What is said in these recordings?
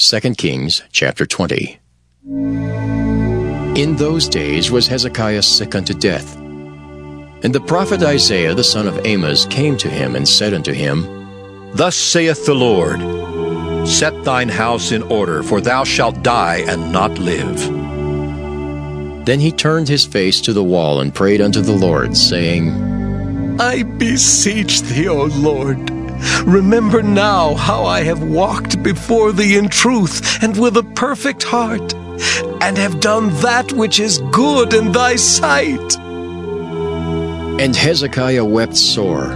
2 Kings chapter 20. In those days was Hezekiah sick unto death. And the prophet Isaiah the son of Amoz came to him and said unto him, Thus saith the Lord, Set thine house in order, for thou shalt die and not live. Then he turned his face to the wall and prayed unto the Lord, saying, I beseech thee, O Lord, remember now how I have walked before thee in truth and with a perfect heart, and have done that which is good in thy sight. And Hezekiah wept sore.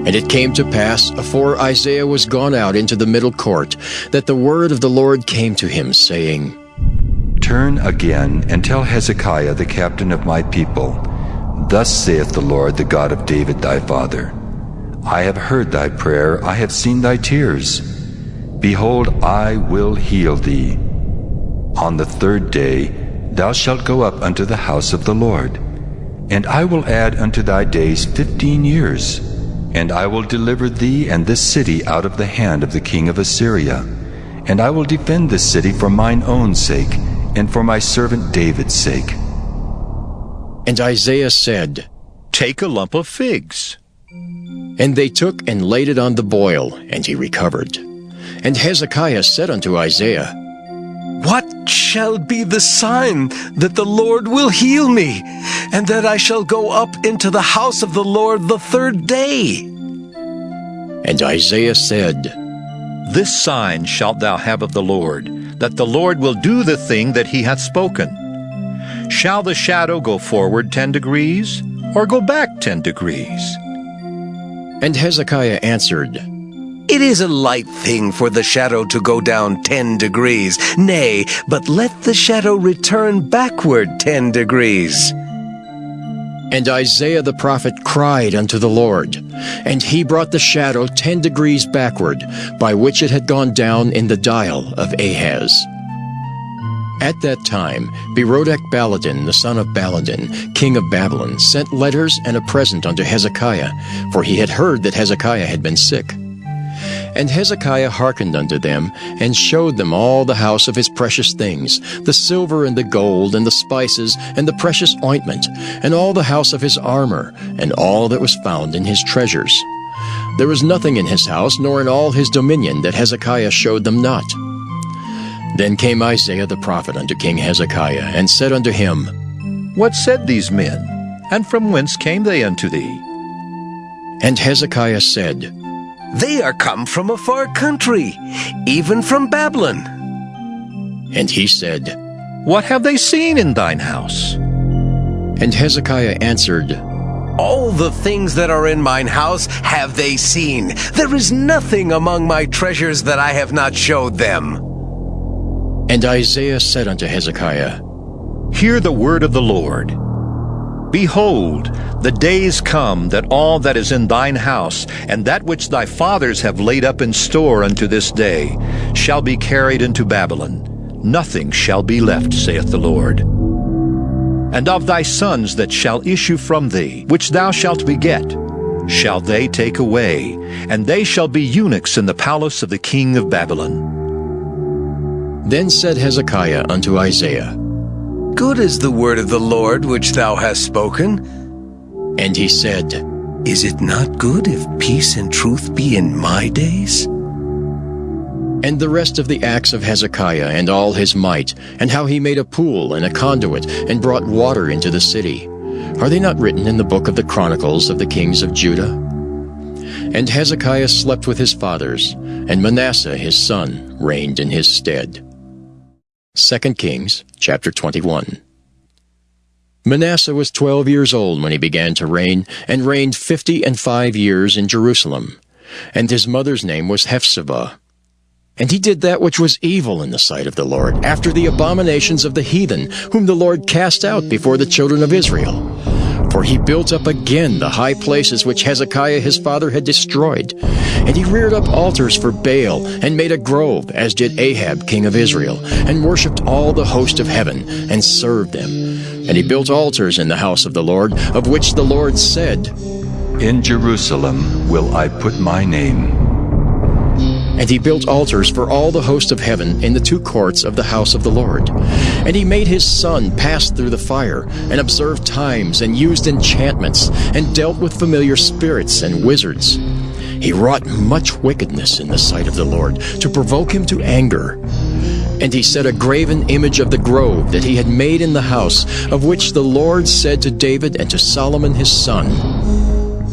And it came to pass, afore Isaiah was gone out into the middle court, that the word of the Lord came to him, saying, Turn again and tell Hezekiah the captain of my people, Thus saith the Lord, the God of David thy father, I have heard thy prayer, I have seen thy tears. Behold, I will heal thee. On the third day thou shalt go up unto the house of the Lord, and I will add unto thy days 15 years, and I will deliver thee and this city out of the hand of the king of Assyria, and I will defend this city for mine own sake, and for my servant David's sake. And Isaiah said, Take a lump of figs. And they took and laid it on the boil, and he recovered. And Hezekiah said unto Isaiah, What shall be the sign that the Lord will heal me, and that I shall go up into the house of the Lord the third day? And Isaiah said, This sign shalt thou have of the Lord, that the Lord will do the thing that he hath spoken. Shall the shadow go forward 10 degrees, or go back 10 degrees? And Hezekiah answered, It is a light thing for the shadow to go down 10 degrees. Nay, but let the shadow return backward 10 degrees. And Isaiah the prophet cried unto the Lord, and he brought the shadow 10 degrees backward, by which it had gone down in the dial of Ahaz. At that time Berodach-Baladan, the son of Baladan, king of Babylon, sent letters and a present unto Hezekiah, for he had heard that Hezekiah had been sick. And Hezekiah hearkened unto them, and showed them all the house of his precious things, the silver and the gold, and the spices, and the precious ointment, and all the house of his armor, and all that was found in his treasures. There was nothing in his house, nor in all his dominion, that Hezekiah showed them not. Then came Isaiah the prophet unto King Hezekiah, and said unto him, What said these men, and from whence came they unto thee? And Hezekiah said, They are come from a far country, even from Babylon. And he said, What have they seen in thine house? And Hezekiah answered, All the things that are in mine house have they seen. There is nothing among my treasures that I have not showed them. And Isaiah said unto Hezekiah, Hear the word of the Lord. Behold, the days come that all that is in thine house, and that which thy fathers have laid up in store unto this day, shall be carried into Babylon. Nothing shall be left, saith the Lord. And of thy sons that shall issue from thee, which thou shalt beget, shall they take away, and they shall be eunuchs in the palace of the king of Babylon. Then said Hezekiah unto Isaiah, Good is the word of the Lord which thou hast spoken. And he said, Is it not good if peace and truth be in my days? And the rest of the acts of Hezekiah, and all his might, and how he made a pool and a conduit, and brought water into the city, are they not written in the book of the Chronicles of the kings of Judah? And Hezekiah slept with his fathers, and Manasseh his son reigned in his stead. 2 Kings chapter 21. Manasseh was 12 years old when he began to reign, and reigned 55 years in Jerusalem. And his mother's name was Hephzibah. And he did that which was evil in the sight of the Lord, after the abominations of the heathen, whom the Lord cast out before the children of Israel. For he built up again the high places which Hezekiah his father had destroyed. And he reared up altars for Baal, and made a grove, as did Ahab king of Israel, and worshipped all the host of heaven, and served them. And he built altars in the house of the Lord, of which the Lord said, In Jerusalem will I put my name. And he built altars for all the host of heaven in the two courts of the house of the Lord. And he made his son pass through the fire, and observed times, and used enchantments, and dealt with familiar spirits and wizards. He wrought much wickedness in the sight of the Lord, to provoke him to anger. And he set a graven image of the grove that he had made in the house, of which the Lord said to David and to Solomon his son,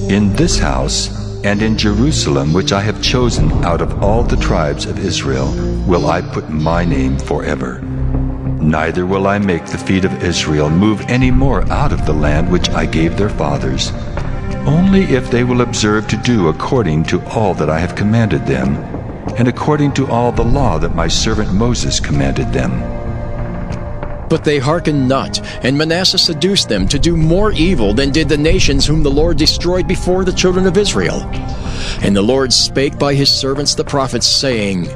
In this house and in Jerusalem, which I have chosen out of all the tribes of Israel, will I put my name forever. Neither will I make the feet of Israel move any more out of the land which I gave their fathers, only if they will observe to do according to all that I have commanded them, and according to all the law that my servant Moses commanded them. But they hearkened not, and Manasseh seduced them to do more evil than did the nations whom the Lord destroyed before the children of Israel. And the Lord spake by his servants the prophets, saying,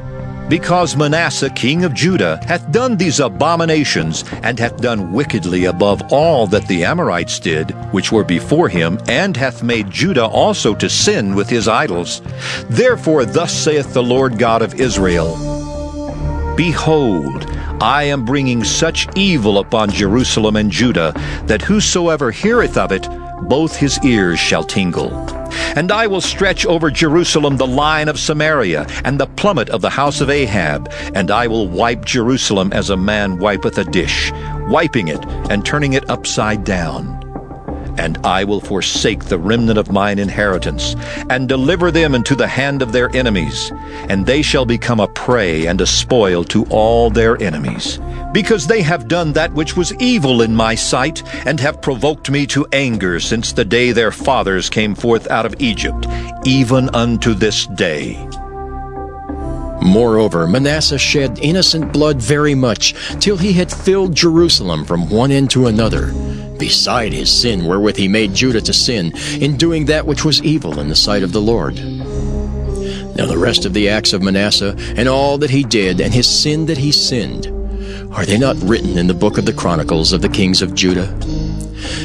Because Manasseh king of Judah hath done these abominations, and hath done wickedly above all that the Amorites did, which were before him, and hath made Judah also to sin with his idols. Therefore thus saith the Lord God of Israel, Behold, I am bringing such evil upon Jerusalem and Judah, that whosoever heareth of it, both his ears shall tingle. And I will stretch over Jerusalem the line of Samaria, and the plummet of the house of Ahab, and I will wipe Jerusalem as a man wipeth a dish, wiping it and turning it upside down. And I will forsake the remnant of mine inheritance, and deliver them into the hand of their enemies, and they shall become a prey and a spoil to all their enemies. Because they have done that which was evil in my sight, and have provoked me to anger since the day their fathers came forth out of Egypt, even unto this day. Moreover, Manasseh shed innocent blood very much, till he had filled Jerusalem from one end to another, beside his sin wherewith he made Judah to sin, in doing that which was evil in the sight of the Lord. Now the rest of the acts of Manasseh, and all that he did, and his sin that he sinned, are they not written in the book of the Chronicles of the kings of Judah?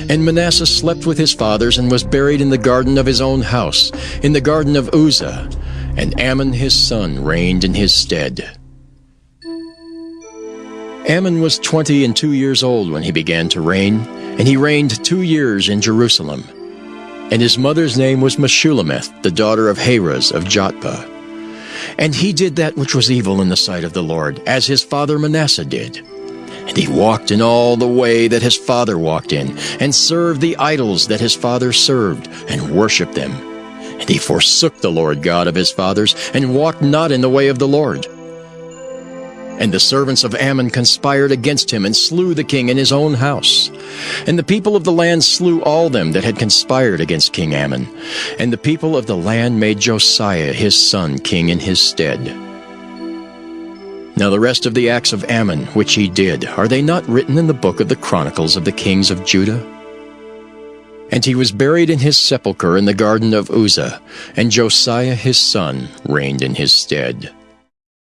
And Manasseh slept with his fathers, and was buried in the garden of his own house, in the garden of Uzzah, and Amon his son reigned in his stead. Amon was 22 years old when he began to reign, and he reigned 2 years in Jerusalem. And his mother's name was Meshullemeth, the daughter of Haraz of Jotbah. And he did that which was evil in the sight of the Lord, as his father Manasseh did. And he walked in all the way that his father walked in, and served the idols that his father served, and worshipped them. And he forsook the Lord God of his fathers, and walked not in the way of the Lord. And the servants of Ammon conspired against him, and slew the king in his own house. And the people of the land slew all them that had conspired against King Ammon. And the people of the land made Josiah his son king in his stead. Now the rest of the acts of Ammon which he did, are they not written in the book of the Chronicles of the kings of Judah? And he was buried in his sepulchre in the garden of Uzzah, and Josiah his son reigned in his stead.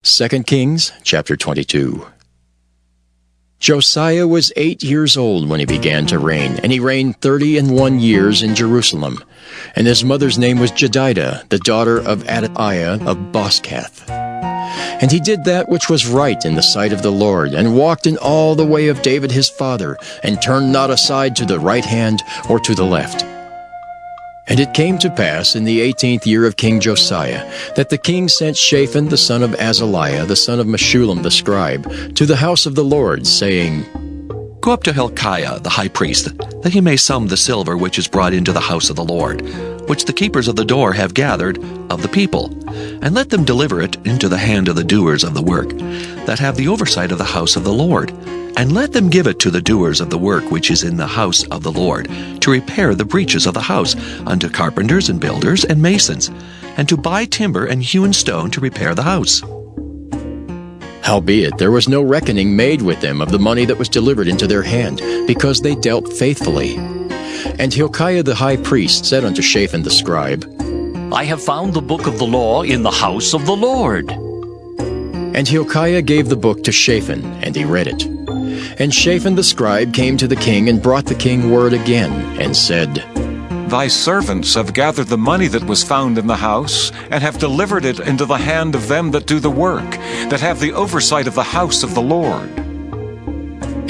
2 Kings chapter 22. Josiah was 8 years old when he began to reign, and he reigned 31 years in Jerusalem. And his mother's name was Jedidah, the daughter of Adaiah of Boskath. And he did that which was right in the sight of the Lord, and walked in all the way of David his father, and turned not aside to the right hand or to the left. And it came to pass in the 18th year of King Josiah, that the king sent Shaphan the son of Azaliah, the son of Meshullam the scribe, to the house of the Lord, saying, Go up to Hilkiah the high priest, that he may sum the silver which is brought into the house of the Lord, which the keepers of the door have gathered of the people, and let them deliver it into the hand of the doers of the work, that have the oversight of the house of the Lord, and let them give it to the doers of the work which is in the house of the Lord, to repair the breaches of the house, unto carpenters and builders and masons, and to buy timber and hewn stone to repair the house. Howbeit there was no reckoning made with them of the money that was delivered into their hand, because they dealt faithfully. And Hilkiah the high priest said unto Shaphan the scribe, I have found the book of the law in the house of the Lord. And Hilkiah gave the book to Shaphan, and he read it. And Shaphan the scribe came to the king, and brought the king word again, and said, thy servants have gathered the money that was found in the house, and have delivered it into the hand of them that do the work, that have the oversight of the house of the Lord.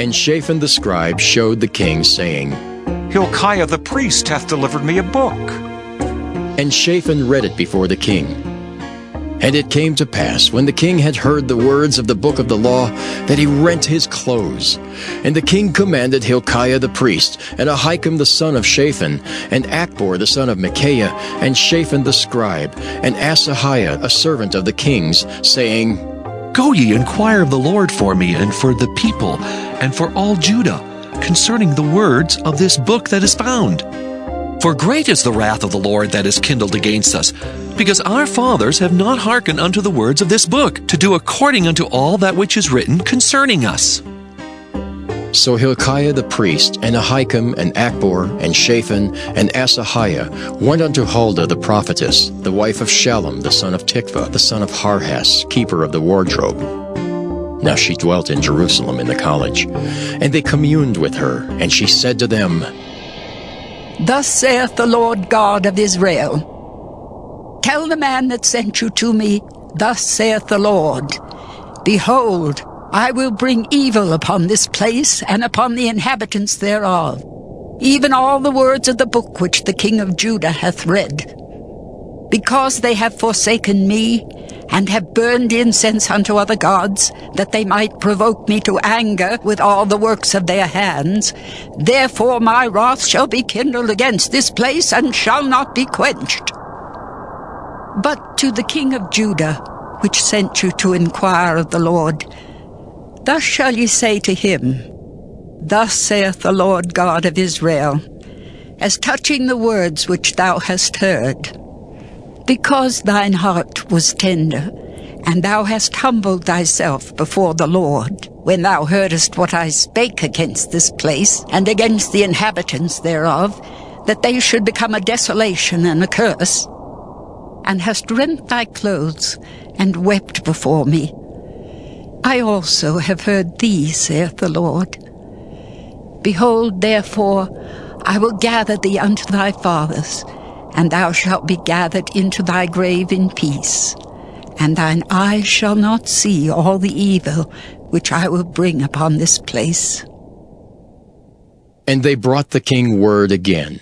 And Shaphan the scribe showed the king, saying, Hilkiah the priest hath delivered me a book. And Shaphan read it before the king. And it came to pass, when the king had heard the words of the book of the law, that he rent his clothes. And the king commanded Hilkiah the priest, and Ahikam the son of Shaphan, and Achbor the son of Micaiah, and Shaphan the scribe, and Asahiah a servant of the king's, saying, Go ye, inquire of the Lord for me, and for the people, and for all Judah, concerning the words of this book that is found. For great is the wrath of the Lord that is kindled against us, because our fathers have not hearkened unto the words of this book, to do according unto all that which is written concerning us. So Hilkiah the priest, and Ahikam, and Achbor, and Shaphan, and Asahiah went unto Huldah the prophetess, the wife of Shallum the son of Tikvah, the son of Harhas, keeper of the wardrobe. Now she dwelt in Jerusalem in the college. And they communed with her, and she said to them, Thus saith the Lord God of Israel, Tell the man that sent you to me, Thus saith the Lord, Behold, I will bring evil upon this place and upon the inhabitants thereof, even all the words of the book which the king of Judah hath read. Because they have forsaken me, and have burned incense unto other gods, that they might provoke me to anger with all the works of their hands, therefore my wrath shall be kindled against this place, and shall not be quenched. But to the king of Judah, which sent you to inquire of the Lord, thus shall ye say to him, Thus saith the Lord God of Israel, as touching the words which thou hast heard, because thine heart was tender, and thou hast humbled thyself before the Lord, when thou heardest what I spake against this place, and against the inhabitants thereof, that they should become a desolation and a curse, and hast rent thy clothes, and wept before me. I also have heard thee, saith the Lord. Behold, therefore, I will gather thee unto thy fathers, and thou shalt be gathered into thy grave in peace, and thine eyes shall not see all the evil which I will bring upon this place. And they brought the king word again,